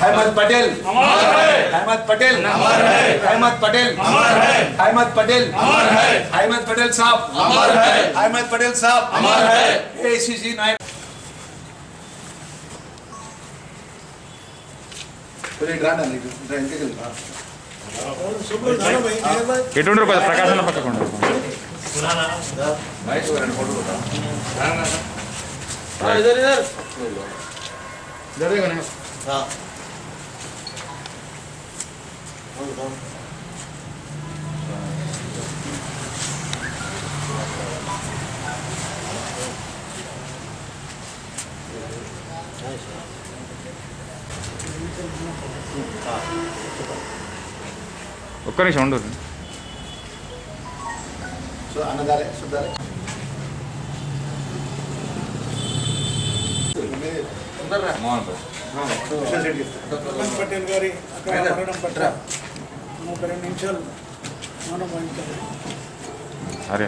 अहमद पटेल अमर है। अहमद पटेल अमर है। अहमद पटेल अमर है। अहमद पटेल अमर है। अहमद पटेल साहब अमर है। अहमद पटेल साहब अमर है। एसीसी नायक ఎటువంటి ప్రకాశం పక్కకుండా ఒక్క నిమిషం ఉండదు. పటేల్ గారి మరణం పట్ల 2 నిమిషాలు మౌనం వహించాలి. సరే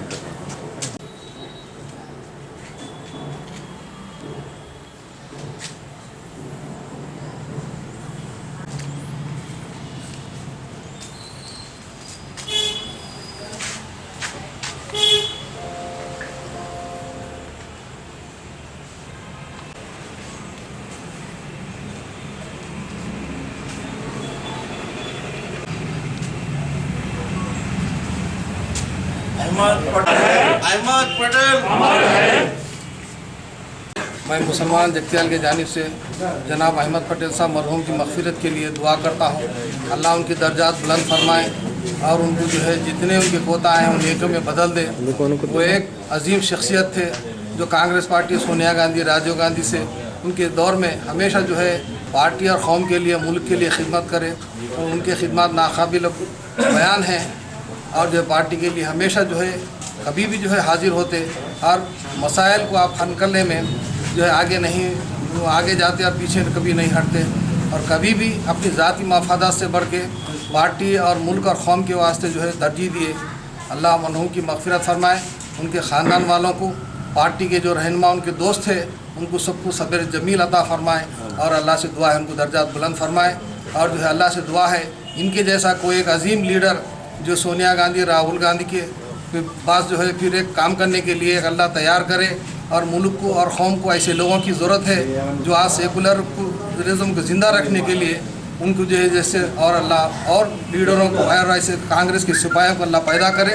अहमद पटेल अमर है। मैं मुसलमान जगतियाल के जानिब से जनाब अहमद पटेल साहब मरहूम की मग़फ़िरत के लिए दुआ करता हूँ। अल्लाह उनकी दर्जात बुलंद फरमाए और उनको जो है जितने उनके कोताहे हैं उन नेकों में बदल दे। वो एक अजीम शख्सियत थे जो कांग्रेस पार्टी सोनिया गांधी राजीव गांधी से उनके दौर में हमेशा जो है पार्टी और कौम के लिए मुल्क के लिए खिदमत करे और उनके खिदमत नाकाबिल बयान हैं और जो पार्टी के लिए हमेशा जो है कभी भी जो है हाजिर होते और मसाइल को आप हल करने में जो है आगे जाते और पीछे कभी नहीं हटते और कभी भी अपनी ज़ाती मफादात से बढ़ के पार्टी और मुल्क और कौम के वास्ते जो है तरजीह दिए। अल्लाह मरहूम की मग़फ़िरत फरमाए, उनके ख़ानदान वालों को, पार्टी के जो रहनुमा उनके दोस्त थे उनको सबको सब्र जमील अता फरमाए और अल्लाह से दुआ है उनको दर्जात बुलंद फरमाए। और जो है अल्लाह से दुआ है इनके जैसा कोई एक अजीम लीडर जो सोनिया गांधी राहुल गांधी के पास जो है फिर एक काम करने के लिए अल्लाह तैयार करे और मुल्क को और कौम को ऐसे लोगों की ज़रूरत है जो आज सेकुलरिज्म को ज़िंदा रखने के लिए उनको जो है जैसे और अल्लाह और लीडरों को और ऐसे कांग्रेस के सिपाहियों को अल्लाह पैदा करे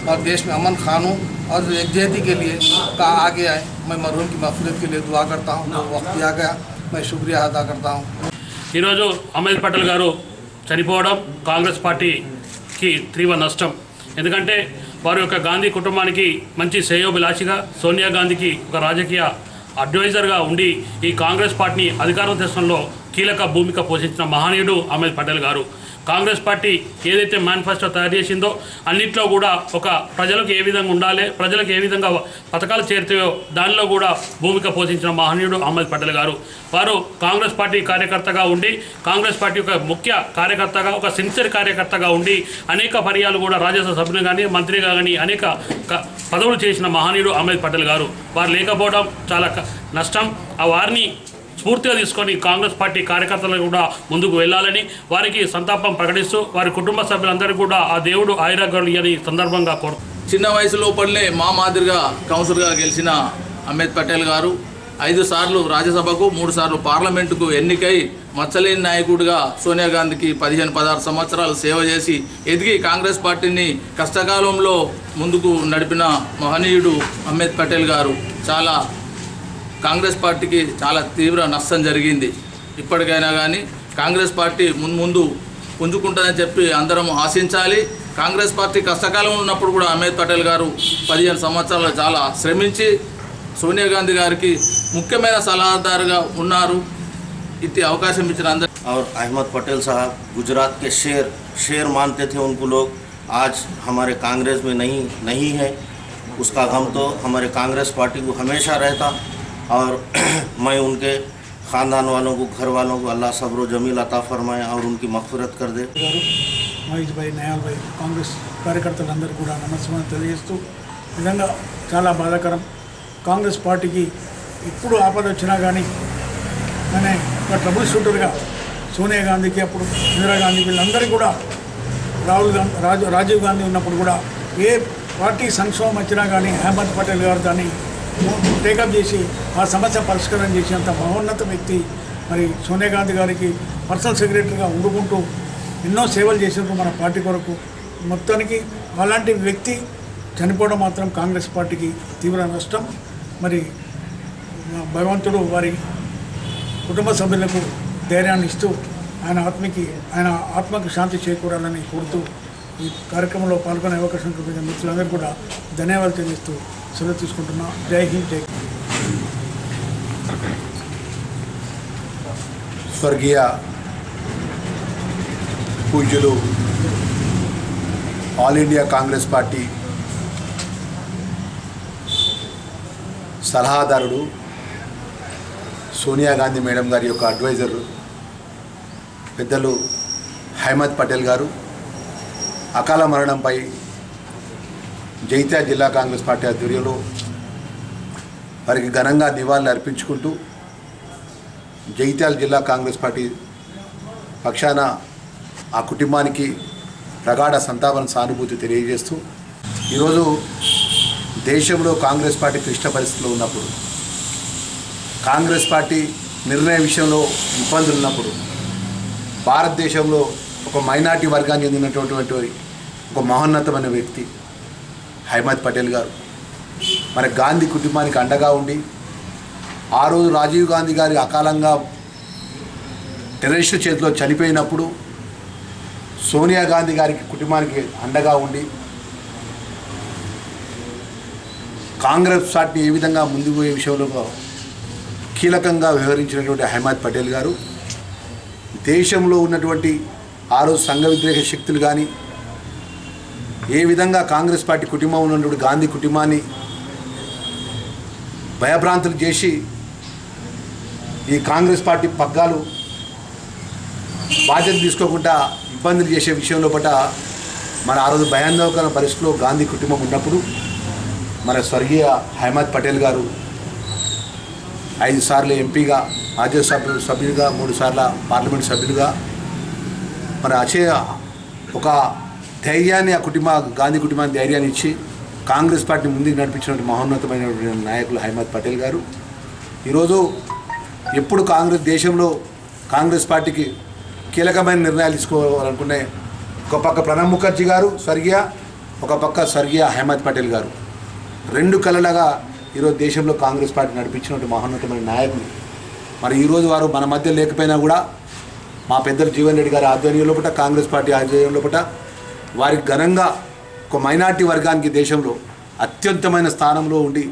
और देश में अमन कानून और जो एकजहती के लिए का आगे आए। मैं मरहूम की मग़फ़िरत के लिए दुआ करता हूँ। वक्त आ गया, मैं शुक्रिया अदा करता हूँ। ఈరోజు అహ్మద్ పటేల్ గారు చనిపోవడం కాంగ్రెస్ పార్టీకి తీవ్ర నష్టం. ఎందుకంటే వారి యొక్క గాంధీ కుటుంబానికి మంచి శ్రేయోభిలాషిగా, సోనియా గాంధీకి ఒక రాజకీయ అడ్వైజర్గా ఉండి ఈ కాంగ్రెస్ పార్టీని అధికారం తెచ్చడంలో కీలక భూమిక పోషించిన మహనీయుడు అహ్మద్ పటేల్ గారు. కాంగ్రెస్ పార్టీ ఏదైతే మేనిఫెస్టో తయారు చేసిందో అన్నింటిలో కూడా ఒక ప్రజలకు ఏ విధంగా ఉండాలి, ప్రజలకు ఏ విధంగా పథకాలు చేరుతాయో దానిలో కూడా భూమిక పోషించిన మహనీయుడు అహ్మద్ పటేల్ గారు. వారు కాంగ్రెస్ పార్టీ కార్యకర్తగా ఉండి, కాంగ్రెస్ పార్టీ ఒక ముఖ్య కార్యకర్తగా, ఒక సిన్సియర్ కార్యకర్తగా ఉండి అనేక పర్యాలు కూడా రాజ్యసభ సభ్యులు కానీ మంత్రిగా కానీ అనేక పదవులు చేసిన మహనీయుడు అహ్మద్ పటేల్ గారు. వారు లేకపోవడం చాలా నష్టం. ఆ వారిని స్ఫూర్తిగా తీసుకొని కాంగ్రెస్ పార్టీ కార్యకర్తలు కూడా ముందుకు వెళ్ళాలని వారికి సంతాపం ప్రకటిస్తూ వారి కుటుంబ సభ్యులందరికీ కూడా ఆ దేవుడు ఆయురాగ్యాలు ఇవ్వని సందర్భంగా కోరుతున్నారు. చిన్న వయసు లోపలనే మా మాదిరిగా కౌన్సిలర్గా గెలిచిన అహ్మద్ పటేల్ గారు 5 సార్లు రాజ్యసభకు 3 సార్లు పార్లమెంటుకు ఎన్నికై మచ్చలేని నాయకుడిగా సోనియా గాంధీకి 15-16 సంవత్సరాలు సేవ చేసి ఎదిగి కాంగ్రెస్ పార్టీని కష్టకాలంలో ముందుకు నడిపిన మహనీయుడు అహ్మద్ పటేల్ గారు. కాంగ్రెస్ పార్టీకి చాలా తీవ్ర నష్టం జరిగింది. ఇప్పటికైనా కానీ కాంగ్రెస్ పార్టీ ముందు పుంజుకుంటుందని చెప్పి అందరం ఆశించాలి. కాంగ్రెస్ పార్టీ కష్టకాలం ఉన్నప్పుడు కూడా అహ్మద్ పటేల్ గారు 15 సంవత్సరాలు చాలా శ్రమించి सोनिया गांधी गारी की मुख्यమైన సలహాదారుగా ఉన్నారు. इतने अवकाश इచ్చిన అందరూ. और अहमद पटेल साहब गुजरात के शेर मानते थे उनको लोग, आज हमारे कांग्रेस में नहीं है, उसका गम तो हमारे कांग्रेस पार्टी को हमेशा रहता। और मैं उनके ख़ानदान वालों को, घर वालों को अल्लाह सब्र जमील अता फरमाए और उनकी मग़फ़िरत कर दे। మహేష్ భాయ్, నయాల్ భాయ్, కాంగ్రెస్ కార్యకర్తలందరూ కూడా నమస్కారం తెలియజేస్తూ, నిజంగా చాలా బాధాకరం. కాంగ్రెస్ పార్టీకి ఇప్పుడు ఆపద వచ్చినా కానీ అనే ఒక ట్రబుల్ షూటర్గా సోనియా గాంధీకి, అప్పుడు ఇందిరాగాంధీ, వీళ్ళందరికీ కూడా రాజీవ్ గాంధీ ఉన్నప్పుడు కూడా ఏ పార్టీ సంక్షోభం వచ్చినా కానీ అహ్మద్ పటేల్ గారు దాన్ని టేకప్ చేసి ఆ సమస్య పరిష్కారం చేసేంత మహోన్నత వ్యక్తి. మరి సోనియా గాంధీ గారికి పర్సనల్ సెక్రటరీగా ఉండుకుంటూ ఎన్నో సేవలు చేసినారు మన పార్టీ కొరకు. మొత్తానికి అలాంటి వ్యక్తి చనిపోవడం మాత్రం కాంగ్రెస్ పార్టీకి తీవ్ర నష్టం. మరి భగవంతుడు వారి కుటుంబ సభ్యులకు ధైర్యాన్ని ఇస్తూ ఆయన ఆత్మకు శాంతి చేకూరాలని కోరుతూ ఈ కార్యక్రమంలో పాల్గొనే అవకాశం కల్పించిన మిత్రులందరూ కూడా ధన్యవాదాలు తెలియజేస్తూ సెలవు తీసుకుంటున్నా. జై హింద్, జై స్వర్గీయ పూజ్యులు ఆల్ ఇండియా కాంగ్రెస్ పార్టీ సలహాదారుడు సోనియా గాంధీ మేడం గారి యొక్క అడ్వైజర్ పెద్దలు అహ్మద్ పటేల్ గారు అకాల మరణంపై జైత్యాల జిల్లా కాంగ్రెస్ పార్టీ ఆధ్వర్యంలో వారికి ఘనంగా నివాళులు అర్పించుకుంటూ జైత్యాల జిల్లా కాంగ్రెస్ పార్టీ పక్షాన ఆ కుటుంబానికి ప్రగాఢ సంతాపన సానుభూతి తెలియజేస్తూ, ఈరోజు దేశంలో కాంగ్రెస్ పార్టీ క్లిష్ట పరిస్థితుల్లో ఉన్నప్పుడు, కాంగ్రెస్ పార్టీ నిర్ణయ విషయంలో ఇబ్బందులు ఉన్నప్పుడు, భారతదేశంలో ఒక మైనార్టీ వర్గాన్ని చెందినటువంటి ఒక మహోన్నతమైన వ్యక్తి అహ్మద్ పటేల్ గారు మరి గాంధీ కుటుంబానికి అండగా ఉండి, ఆ రోజు రాజీవ్ గాంధీ గారి అకాలంగా టెర్రరిస్టు చేతిలో చనిపోయినప్పుడు సోనియా గాంధీ గారికి కుటుంబానికి అండగా ఉండి కాంగ్రెస్ పార్టీ ఏ విధంగా ముందుకు పోయే విషయంలో కీలకంగా వ్యవహరించినటువంటి అహ్మద్ పటేల్ గారు దేశంలో ఉన్నటువంటి ఆ రోజు సంఘ వ్యతిరేక శక్తులు కానీ ఏ విధంగా కాంగ్రెస్ పార్టీ కుటుంబం ఉన్నటువంటి గాంధీ కుటుంబాన్ని భయభ్రాంతులు చేసి ఈ కాంగ్రెస్ పార్టీ పగ్గాలు బాధ్యత తీసుకోకుండా ఇబ్బందులు చేసే విషయంలో పట్ల మన ఆ రోజు భయాందోళన పరిస్థితిలో గాంధీ కుటుంబం ఉన్నప్పుడు మన స్వర్గీయ అహ్మద్ పటేల్ గారు 5 సార్లు ఎంపీగా, రాజ్యసభ సభ్యులుగా, 3 సార్లు పార్లమెంట్ సభ్యులుగా మన ఒక ధైర్యాన్ని గాంధీ కుటుంబానికి ధైర్యాన్ని ఇచ్చి కాంగ్రెస్ పార్టీ ముందుకు నడిపించినటువంటి మహోన్నతమైన నాయకులు అహ్మద్ పటేల్ గారు. ఈరోజు ఎప్పుడు దేశంలో కాంగ్రెస్ పార్టీకి కీలకమైన నిర్ణయాలు తీసుకోవాలనుకునే ఒక పక్క ప్రణబ్ ముఖర్జీ గారు ఒక పక్క స్వర్గీయ అహ్మద్ పటేల్ గారు, 2 కళలుగా ఈరోజు దేశంలో కాంగ్రెస్ పార్టీ నడిపించినటువంటి మహోన్నతమైన నాయకులు. మరి ఈరోజు వారు మన మధ్య లేకపోయినా కూడా మా పెద్దలు జీవన్ రెడ్డి గారి ఆధ్వర్యంలో పట్ల, కాంగ్రెస్ పార్టీ ఆధ్వర్యంలో పట్ల వారికి ఘనంగా ఒక మైనార్టీ వర్గానికి దేశంలో అత్యున్నతమైన స్థానంలో ఉండి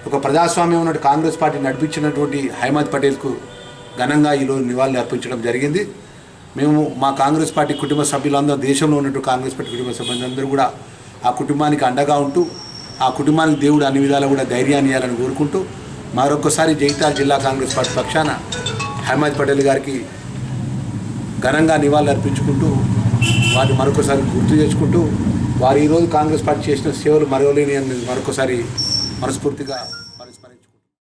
ఒక ప్రజాస్వామ్యం ఉన్నట్టు కాంగ్రెస్ పార్టీ నడిపించినటువంటి అహ్మద్ పటేల్కు ఘనంగా ఈరోజు నివాళులు అర్పించడం జరిగింది. మేము మా కాంగ్రెస్ పార్టీ కుటుంబ సభ్యులందరూ, దేశంలో ఉన్నట్టు కాంగ్రెస్ పార్టీ కుటుంబ సభ్యులందరూ కూడా ఆ కుటుంబానికి అండగా ఉంటూ ఆ కుటుంబానికి దేవుడు అన్ని విధాలు కూడా ధైర్యాన్ని ఇవ్వాలని కోరుకుంటూ మరొకసారి జైత్యాల జిల్లా కాంగ్రెస్ పార్టీ పక్షాన అహ్మద్ పటేల్ గారికి ఘనంగా నివాళులు అర్పించుకుంటూ వారిని మరొకసారి గుర్తు చేసుకుంటూ వారు ఈరోజు కాంగ్రెస్ పార్టీ చేసిన సేవలు మరవలేని అని మరొకసారి మనస్ఫూర్తిగా